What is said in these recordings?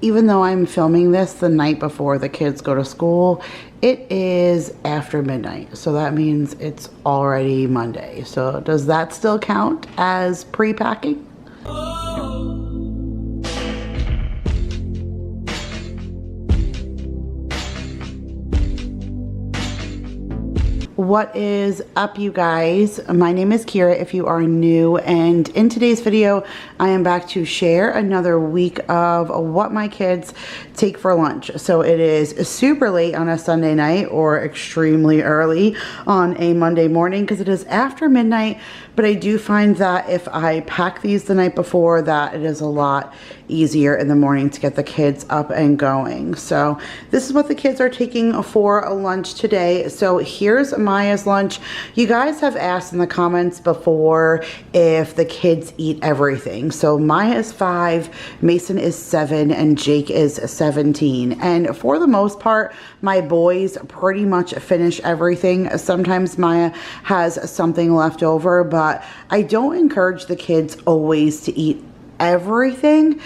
even though I'm filming this the night before the kids go to school, it is after midnight. So that means it's already Monday. So does that still count as pre-packing? What is up, you guys? My name is Kira if you are new, and in today's video I am back to share another week of what my kids take for lunch. So it is super late on a Sunday night or extremely early on a Monday morning because it is after midnight, but I do find that if I pack these the night before, that it is a lot easier in the morning to get the kids up and going. So this is what the kids are taking for a lunch today. So here's Maya's lunch. You guys have asked in the comments before if the kids eat everything. So Maya is 5, Mason is 7, and Jake is 17. And for the most part, my boys pretty much finish everything. Sometimes Maya has something left over, but I don't encourage the kids always to eat everything.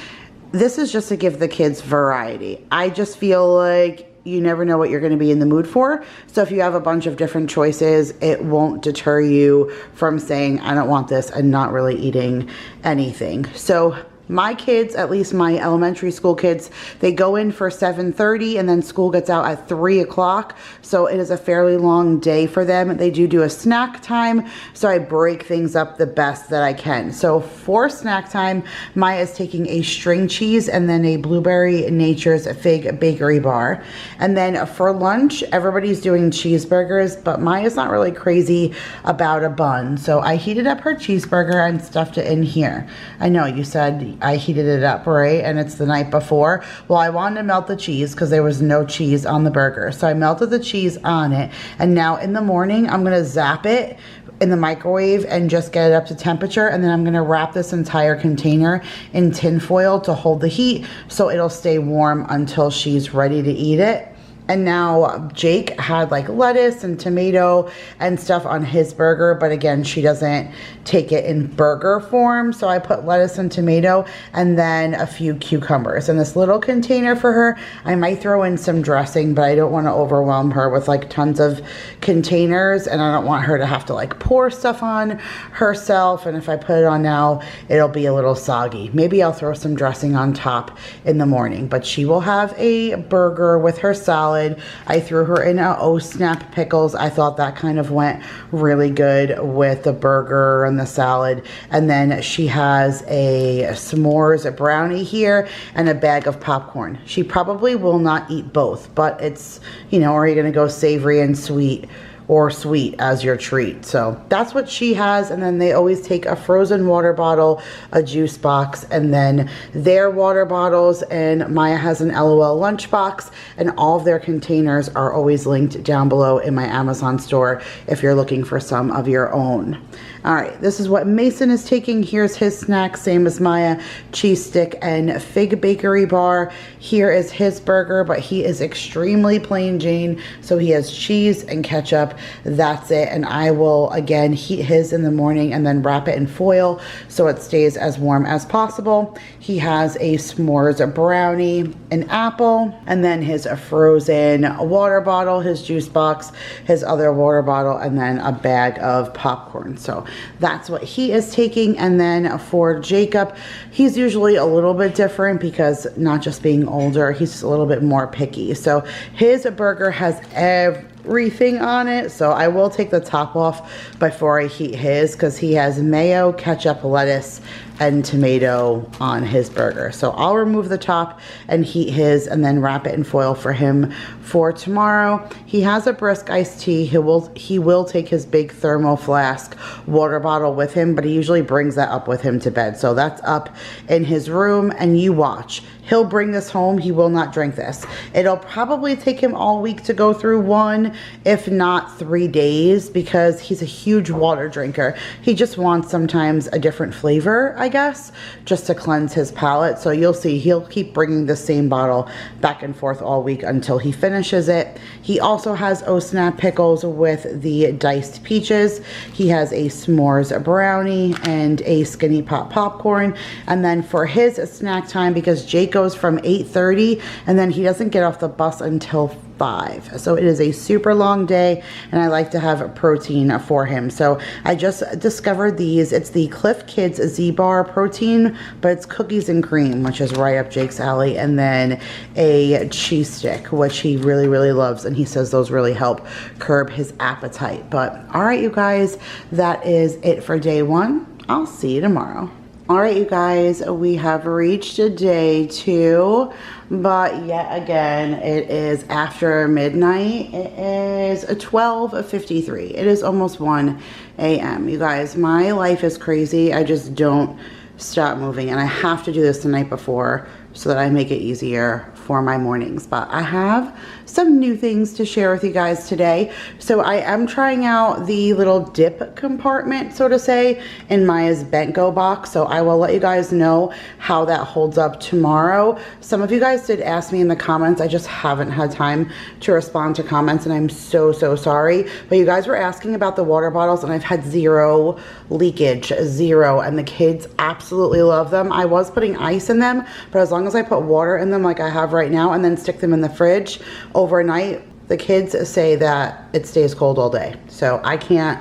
This is just to give the kids variety. I just feel like you never know what you're going to be in the mood for. So if you have a bunch of different choices, it won't deter you from saying, I don't want this, and not really eating anything. So my kids, at least my elementary school kids, they go in for 7:30 and then school gets out at 3 o'clock. So it is a fairly long day for them. They do a snack time, so I break things up the best that I can. So for snack time, Maya is taking a string cheese and then a Blueberry Nature's Fig Bakery bar. And then for lunch, everybody's doing cheeseburgers, but Maya's not really crazy about a bun. So I heated up her cheeseburger and stuffed it in here. I know you said I heated it up, right? And it's the night before. Well, I wanted to melt the cheese because there was no cheese on the burger. So I melted the cheese on it. And now in the morning, I'm going to zap it in the microwave and just get it up to temperature. And then I'm going to wrap this entire container in tin foil to hold the heat so it'll stay warm until she's ready to eat it. And now Jake had like lettuce and tomato and stuff on his burger, but again, she doesn't take it in burger form. So I put lettuce and tomato and then a few cucumbers. In this little container for her, I might throw in some dressing, but I don't want to overwhelm her with like tons of containers, and I don't want her to have to like pour stuff on herself. And if I put it on now, it'll be a little soggy. Maybe I'll throw some dressing on top in the morning, but she will have a burger with her salad. I threw her in a snap pickles. I thought that kind of went really good with the burger and the salad. And then she has a s'mores brownie here and a bag of popcorn. She probably will not eat both, but it's, you know, are you going to go savory and sweet or sweet as your treat? So that's what she has. And then they always take a frozen water bottle, a juice box, and then their water bottles. And Maya has an LOL lunchbox, and all of their containers are always linked down below in my Amazon store if you're looking for some of your own. All right, this is what Mason is taking. Here's his snack, same as Maya, cheese stick and fig bakery bar. Here is his burger, but he is extremely plain Jane, so he has cheese and ketchup. That's it. And I will again heat his in the morning and then wrap it in foil so it stays as warm as possible. He has a s'mores brownie, an apple, and then his frozen water bottle, his juice box, his other water bottle, and then a bag of popcorn. So that's what he is taking. And then for Jacob, he's usually a little bit different because not just being older, he's just a little bit more picky. So his burger has everything on it. So I will take the top off before I heat his because he has mayo, ketchup, lettuce, and tomato on his burger. So I'll remove the top and heat his and then wrap it in foil for him for tomorrow. He has a brisk iced tea. He will take his big thermo flask water bottle with him, but he usually brings that up with him to bed. So that's up in his room, and you watch. He'll bring this home. He will not drink this. It'll probably take him all week to go through 1, if not 3 days, because he's a huge water drinker. He just wants sometimes a different flavor, I guess, just to cleanse his palate. So you'll see he'll keep bringing the same bottle back and forth all week until he finishes it. He also has O-Snap pickles with the diced peaches. He has a s'mores brownie and a Skinny Pop popcorn. And then for his snack time, because Jacob goes from 8:30 and then he doesn't get off the bus until 5. So it is a super long day and I like to have protein for him. So I just discovered these. It's the Cliff Kids Z-Bar protein, but it's cookies and cream, which is right up Jake's alley, and then a cheese stick, which he really, really loves, and he says those really help curb his appetite. But all right, you guys, that is it for day 1. I'll see you tomorrow. All right, you guys, we have reached day 2, but yet again, it is after midnight. It is 12:53. It is almost 1 a.m. You guys, my life is crazy. I just don't stop moving, and I have to do this the night before so that I make it easier for my mornings. But I have some new things to share with you guys today. So I am trying out the little dip compartment, so to say, in Maya's Bentgo box. So I will let you guys know how that holds up tomorrow. Some of you guys did ask me in the comments. I just haven't had time to respond to comments, and I'm so sorry. But you guys were asking about the water bottles, and I've had zero leakage, zero, and the kids absolutely love them. I was putting ice in them, but as long as I put water in them like I have right now and then stick them in the fridge overnight, the kids say that it stays cold all day. So I can't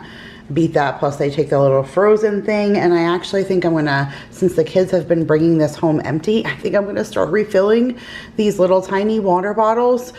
beat that. Plus they take the little frozen thing, and I actually think I'm gonna, since the kids have been bringing this home empty, I think I'm gonna start refilling these little tiny water bottles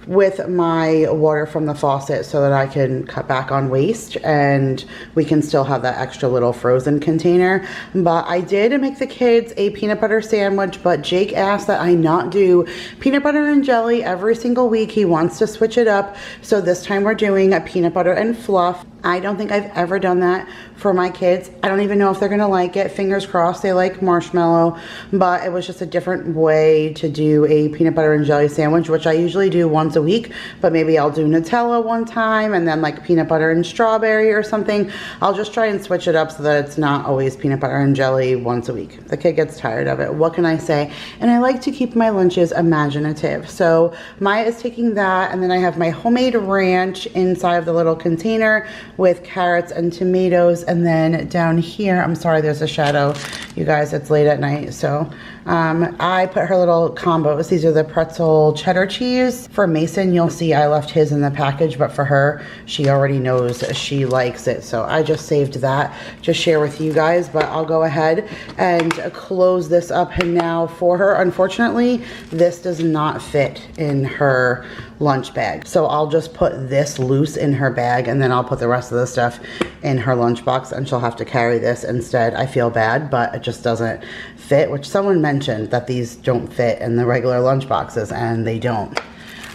with my water from the faucet so that I can cut back on waste and we can still have that extra little frozen container. But I did make the kids a peanut butter sandwich, but Jake asked that I not do peanut butter and jelly every single week. He wants to switch it up. So this time we're doing a peanut butter and fluff. I don't think I've ever done that for my kids. I don't even know if they're gonna like it. Fingers crossed they like marshmallow, but it was just a different way to do a peanut butter and jelly sandwich, which I usually do once a week, but maybe I'll do Nutella one time and then like peanut butter and strawberry or something. I'll just try and switch it up so that it's not always peanut butter and jelly once a week. The kid gets tired of it. What can I say? And I like to keep my lunches imaginative. So Maya is taking that, and then I have my homemade ranch inside of the little container with carrots and tomatoes. And then down here, I'm sorry, there's a shadow, you guys, it's late at night. So I put her little combos. These are the pretzel cheddar cheese. For Mason, you'll see I left his in the package, but for her, she already knows she likes it. So I just saved that to share with you guys, but I'll go ahead and close this up now for her. Unfortunately, this does not fit in her lunch bag. So I'll just put this loose in her bag, and then I'll put the rest of the stuff in her lunchbox, and she'll have to carry this instead. I feel bad, but it just doesn't fit, which someone mentioned that these don't fit in the regular lunch boxes, and they don't.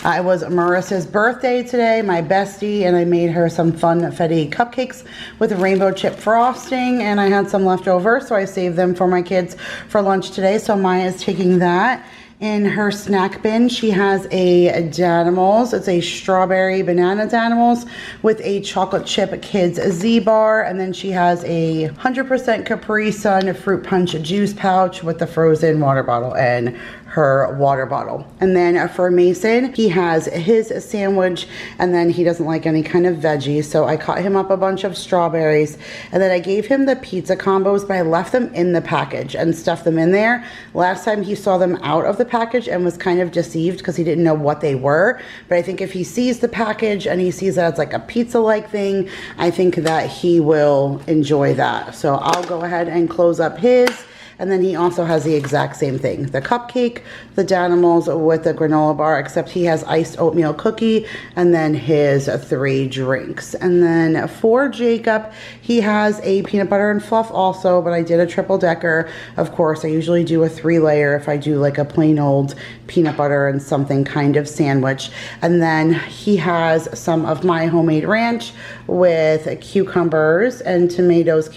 It was Marissa's birthday today, my bestie, and I made her some funfetti cupcakes with rainbow chip frosting, and I had some left over, so I saved them for my kids for lunch today. So Maya is taking that. In her snack bin, she has a Danimals. It's a strawberry banana Danimals with a chocolate chip kids Z-Bar. And then she has a 100% Capri Sun fruit punch juice pouch with the frozen water bottle and her water bottle. And then for Mason, he has his sandwich, and then he doesn't like any kind of veggies, so I cut him up a bunch of strawberries, and then I gave him the pizza combos, but I left them in the package and stuffed them in there. Last time he saw them out of the package and was kind of deceived because he didn't know what they were, but I think if he sees the package and he sees that it's like a pizza-like thing, I think that he will enjoy that. So I'll go ahead and close up his. And then he also has the exact same thing, the cupcake, the Danimals with the granola bar, except he has iced oatmeal cookie, and then his 3 drinks. And then for Jacob, he has a peanut butter and fluff also, but I did a triple decker. Of course, I usually do a 3-layer if I do like a plain old peanut butter and something kind of sandwich. And then he has some of my homemade ranch with cucumbers and tomatoes,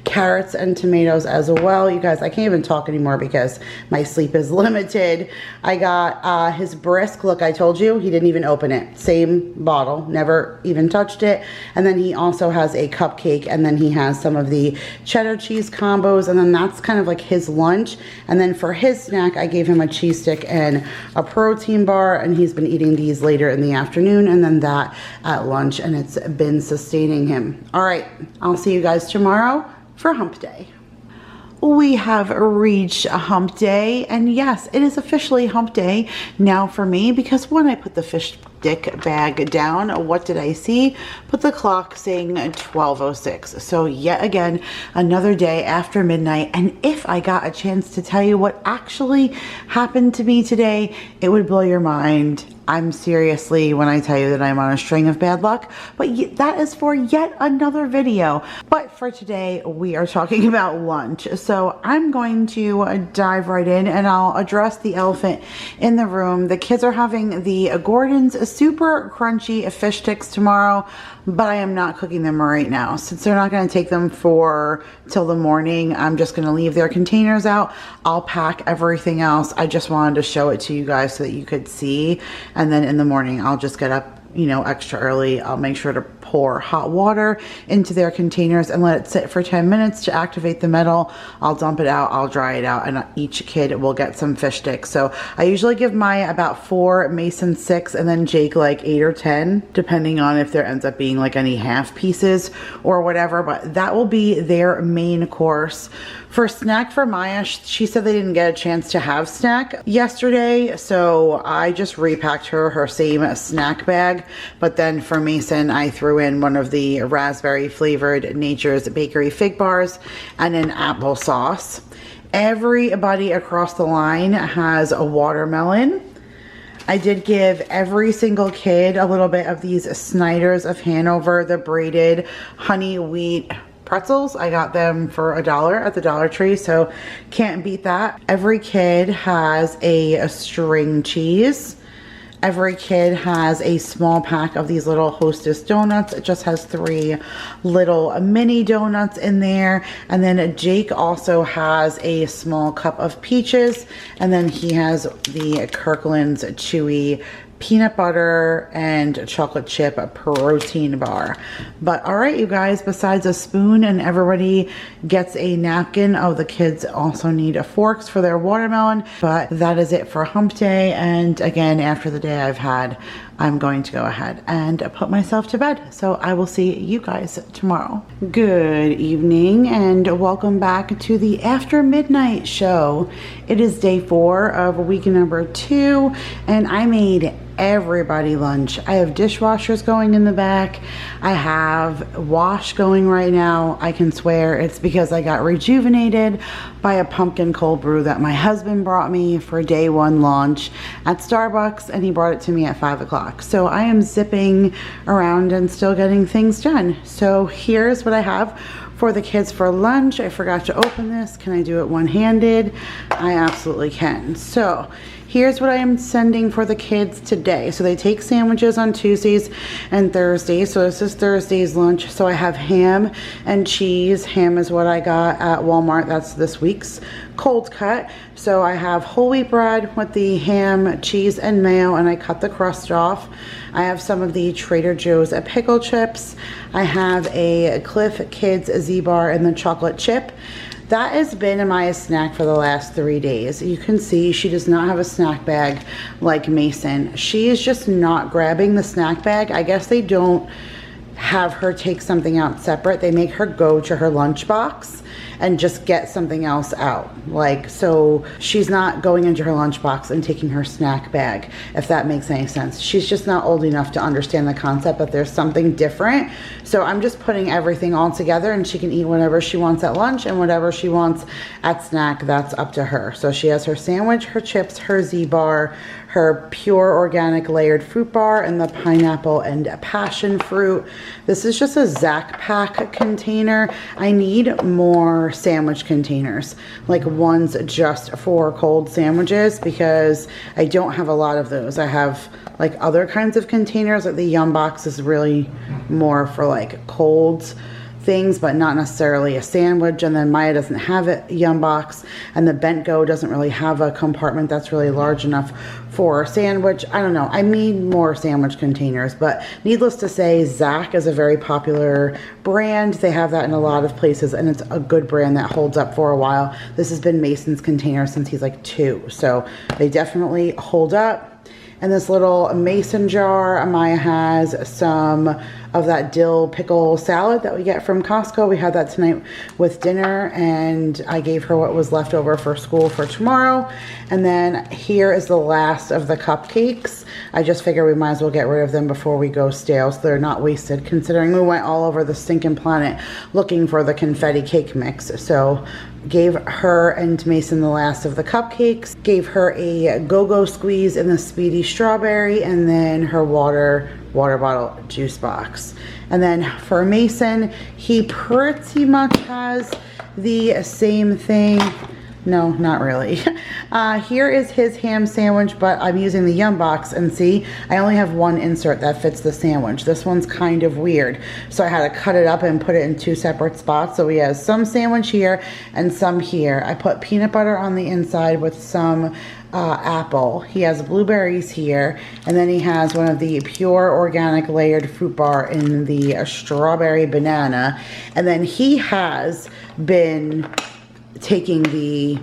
carrots and tomatoes as well. You guys, I can't even talk anymore because my sleep is limited. I got his brisk. Look, I told you, he didn't even open it. Same bottle, never even touched it. And then he also has a cupcake, and then he has some of the cheddar cheese combos, and then that's kind of like his lunch. And then for his snack, I gave him a cheese stick and a protein bar, and he's been eating these later in the afternoon, and then that at lunch, and it's been sustaining him. All right, I'll see you guys tomorrow for hump day. We have reached a hump day, and yes, it is officially hump day now for me, because when I put the fish stick bag down, what did I see? Put the clock saying 12:06. So yet again, another day after midnight. And if I got a chance to tell you what actually happened to me today, it would blow your mind. I'm seriously when I tell you that I'm on a string of bad luck, but that is for yet another video. But for today, we are talking about lunch. So I'm going to dive right in and I'll address the elephant in the room. The kids are having the Gordon's super crunchy fish sticks tomorrow, but I am not cooking them right now. Since they're not going to take them till the morning, I'm just going to leave their containers out. I'll pack everything else. I just wanted to show it to you guys so that you could see. And then in the morning, I'll just get up, you know, extra early. I'll make sure to pour hot water into their containers and let it sit for 10 minutes to activate the metal. I'll dump it out, I'll dry it out, and each kid will get some fish sticks. So I usually give Maya about 4, Mason 6, and then Jake like 8 or 10, depending on if there ends up being like any half pieces or whatever, but that will be their main course. For snack for Maya, she said they didn't get a chance to have snack yesterday, so I just repacked her same snack bag. But then for Mason, I threw in one of the raspberry flavored Nature's Bakery fig bars and an applesauce. Everybody across the line has a watermelon. I did give every single kid a little bit of these Snyder's of Hanover, the braided honey wheat pretzels. I got them for $1 at the Dollar Tree, so can't beat that. Every kid has a string cheese. Every kid has a small pack of these little Hostess donuts. It just has 3 little mini donuts in there. And then Jake also has a small cup of peaches. And then he has the Kirkland's Chewy peanut butter and chocolate chip protein bar. But all right, you guys, besides a spoon and everybody gets a napkin, oh, the kids also need forks for their watermelon. But that is it for hump day. And again, after the day I've had, I'm going to go ahead and put myself to bed. So I will see you guys tomorrow. Good evening and welcome back to the After Midnight show. It is day 4 of week number 2 and I made everybody lunch. I have dishwashers going in the back. I have wash going right now. I can swear it's because I got rejuvenated by a pumpkin cold brew that my husband brought me for day 1 launch at Starbucks, and he brought it to me at 5 o'clock. So I am zipping around and still getting things done. So here's what I have for the kids for lunch. I forgot to open this. Can I do it one-handed? I absolutely can. So here's what I am sending for the kids today. So they take sandwiches on Tuesdays and Thursdays. So this is Thursday's lunch. So I have ham and cheese. Ham is what I got at Walmart. That's this week's cold cut. So I have whole wheat bread with the ham, cheese, and mayo, and I cut the crust off. I have some of the Trader Joe's pickle chips. I have a Cliff Kids Z-Bar and the chocolate chip. That has been Maya's snack for the last 3 days. You can see she does not have a snack bag like Mason. She is just not grabbing the snack bag. I guess they don't have her take something out separate. They make her go to her lunchbox and just get something else out. Like, so she's not going into her lunchbox and taking her snack bag, if that makes any sense. She's just not old enough to understand the concept that there's something different. So I'm just putting everything all together and she can eat whatever she wants at lunch and whatever she wants at snack, that's up to her. So she has her sandwich, her chips, her Z-Bar, her pure organic layered fruit bar, and the pineapple and passion fruit. This is just a Zach Pack container. I need more sandwich containers, like ones just for cold sandwiches, because I don't have a lot of those. I have like other kinds of containers. Like the Yum Box is really more for like cold things, but not necessarily a sandwich. And then Maya doesn't have a Yum Box, and the Bentgo doesn't really have a compartment that's really large enough for a sandwich. I don't know. I need more sandwich containers, but needless to say, Zach is a very popular brand. They have that in a lot of places, and it's a good brand that holds up for a while. This has been Mason's container since he's like 2, so they definitely hold up. And this little mason jar, Maya has some of that dill pickle salad that we get from Costco. We had that tonight with dinner, and I gave her what was left over for school for tomorrow. And then here is the last of the cupcakes. I just figure we might as well get rid of them before we go stale so they're not wasted, considering we went all over the stinking planet looking for the confetti cake mix. So gave her and Mason the last of the cupcakes, gave her a go-go squeeze in the Speedy strawberry, and then her water bottle juice box. And then for Mason, he pretty much has the same thing. No, not really. Here is his ham sandwich, but I'm using the Yum box, and see, I only have one insert that fits the sandwich. This one's kind of weird, so I had to cut it up and put it in two separate spots. So he has some sandwich here and some here. I put peanut butter on the inside with some apple. He has blueberries here, and then he has one of the pure organic layered fruit bar in the strawberry banana. And then he has been taking the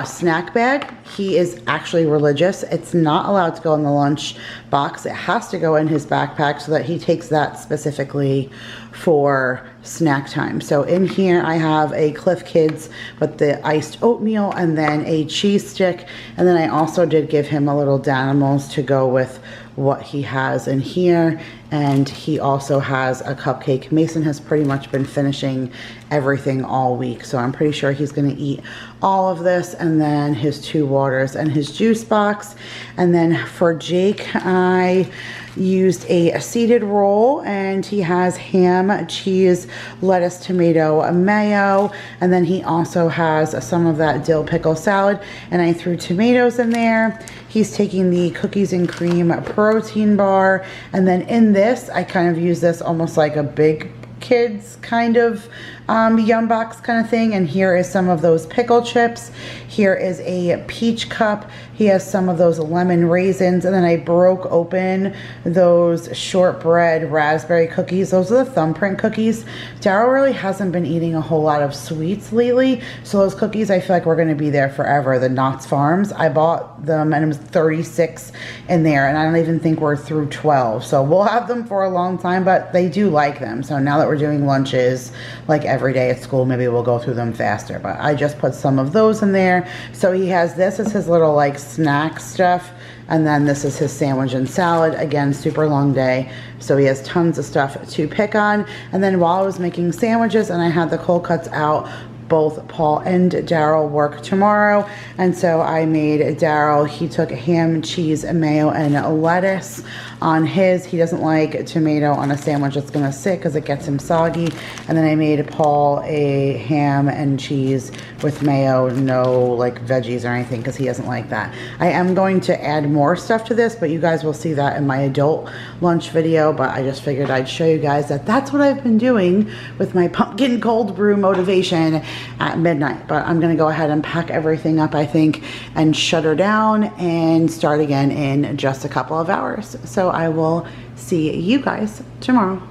snack bag. He is actually religious. It's not allowed to go in the lunch box. It has to go in his backpack, so that he takes that specifically for snack time. So in here I have a Cliff Kids with the iced oatmeal, and then a cheese stick, and then I also did give him a little Danimals to go with what he has in here. And he also has a cupcake. Mason has pretty much been finishing everything all week, so I'm pretty sure he's going to eat all of this, and then his 2 waters and his juice box. And then for Jake, I used a seeded roll, and he has ham, cheese, lettuce, tomato, mayo, and then he also has some of that dill pickle salad, and I threw tomatoes in there. He's taking the cookies and cream protein bar, and then in this, I kind of use this almost like a big kids kind of Yum box kind of thing. And here is some of those pickle chips. Here is a peach cup. He has some of those lemon raisins, and then I broke open those shortbread raspberry cookies. Those are the thumbprint cookies. Daryl really hasn't been eating a whole lot of sweets lately, so those cookies I feel like we're going to be there forever. The Knott's Farms, I bought them and it was 36 in there, and I don't even think we're through 12, so we'll have them for a long time, but they do like them. So now that we're doing lunches like every day at school, maybe we'll go through them faster. But I just put some of those in there. So he has this as his little like snack stuff, and then this is his sandwich and salad. Again, super long day, so he has tons of stuff to pick on. And then while I was making sandwiches and I had the cold cuts out, both Paul and Daryl work tomorrow, and so I made Daryl, he took ham, cheese, and mayo and lettuce on his. He doesn't like tomato on a sandwich. It's gonna sit because it gets him soggy. And then I made Paul a ham and cheese with mayo, no like veggies or anything, because he doesn't like that. I am going to add more stuff to this, but you guys will see that in my adult lunch video. But I just figured I'd show you guys that that's what I've been doing with my pumpkin cold brew motivation at midnight. But I'm gonna go ahead and pack everything up, I think, and shut her down and start again in just a couple of hours. So I will see you guys tomorrow.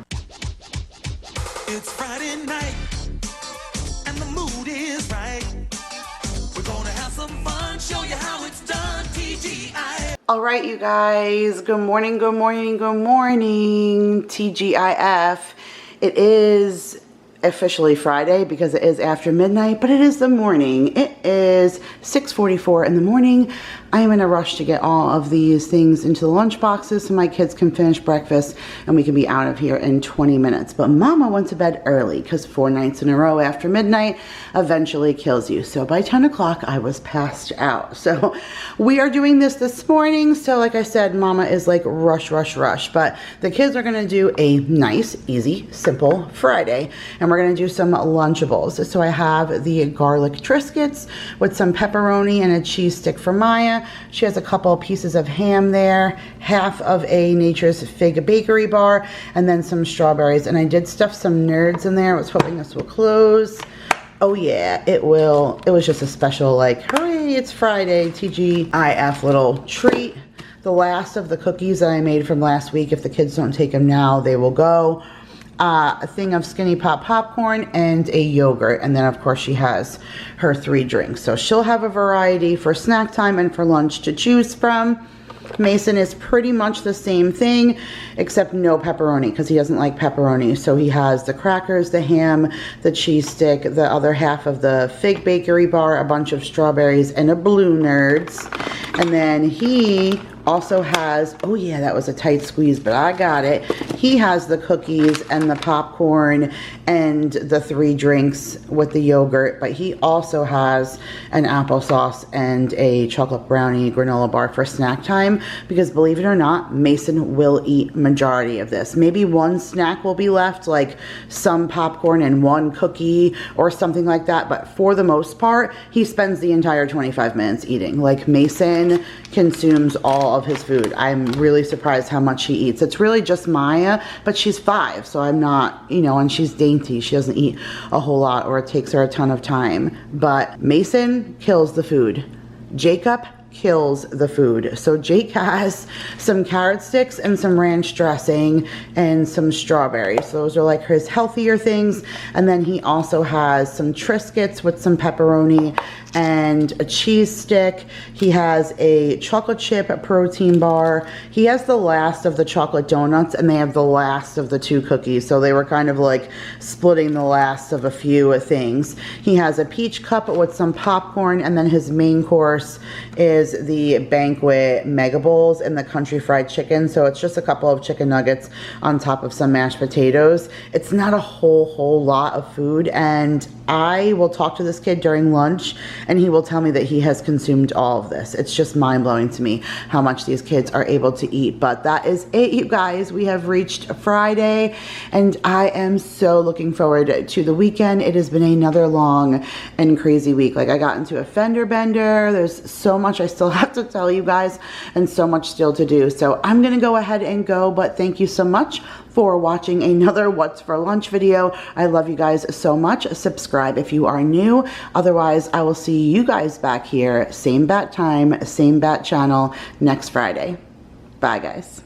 It's Friday night and the mood is right. We're gonna have some fun, show you how it's done. TGI. All right, you guys, good morning, good morning, good morning. TGIF. It is officially Friday because it is after midnight, but it is the morning. It is 6:44 in the morning. I am in a rush to get all of these things into the lunch boxes so my kids can finish breakfast and we can be out of here in 20 minutes. But Mama went to bed early because 4 nights in a row after midnight eventually kills you. So by 10 o'clock, I was passed out. So we are doing this morning. So like I said, Mama is like rush, rush, rush. But the kids are going to do a nice, easy, simple Friday. And we're going to do some Lunchables. So I have the garlic Triscuits with some pepperoni and a cheese stick for Maya. She has a couple pieces of ham there, half of a Nature's Fig Bakery bar, and then some strawberries. And I did stuff some Nerds in there. I was hoping this will close. Oh yeah, it will. It was just a special like, hooray, it's Friday, TGIF little treat. The last of the cookies that I made from last week, if the kids don't take them now, they will go. A thing of Skinny Pop popcorn and a yogurt, and then of course she has her 3 drinks, so she'll have a variety for snack time and for lunch to choose from. Mason is pretty much the same thing, except no pepperoni, because he doesn't like pepperoni. So he has the crackers, the ham, the cheese stick, the other half of the fig bakery bar, a bunch of strawberries, and a Blue Nerds. And then he also has, oh yeah, that was a tight squeeze, but I got it. He has the cookies and the popcorn and the 3 drinks with the yogurt, but he also has an applesauce and a chocolate brownie granola bar for snack time, because believe it or not, Mason will eat majority of this. Maybe one snack will be left, like some popcorn and 1 cookie or something like that, but for the most part, he spends the entire 25 minutes eating. Like, Mason consumes all of his food. I'm really surprised how much he eats. It's really just Maya, but she's 5, so I'm not, you know, and she's dainty. She doesn't eat a whole lot, or it takes her a ton of time. But Mason kills the food. Jacob kills the food. So Jake has some carrot sticks and some ranch dressing and some strawberries. So those are like his healthier things. And then he also has some Triscuits with some pepperoni and a cheese stick. He has a chocolate chip protein bar. He has the last of the chocolate donuts, and they have the last of the 2 cookies. So they were kind of like splitting the last of a few things. He has a peach cup with some popcorn, and then his main course is the Banquet Mega Bowls and the country fried chicken. So it's just a couple of chicken nuggets on top of some mashed potatoes. It's not a whole lot of food, and I will talk to this kid during lunch and he will tell me that he has consumed all of this. It's just mind-blowing to me how much these kids are able to eat. But that is it, you guys. We have reached Friday and I am so looking forward to the weekend. It has been another long and crazy week. Like, I got into a fender bender. There's so much I still have to tell you guys and so much still to do. So I'm gonna go ahead and go, but thank you so much for watching another What's for Lunch video. I love you guys so much. Subscribe if you are new. Otherwise, I will see you guys back here, same bat time, same bat channel, next Friday. Bye, guys.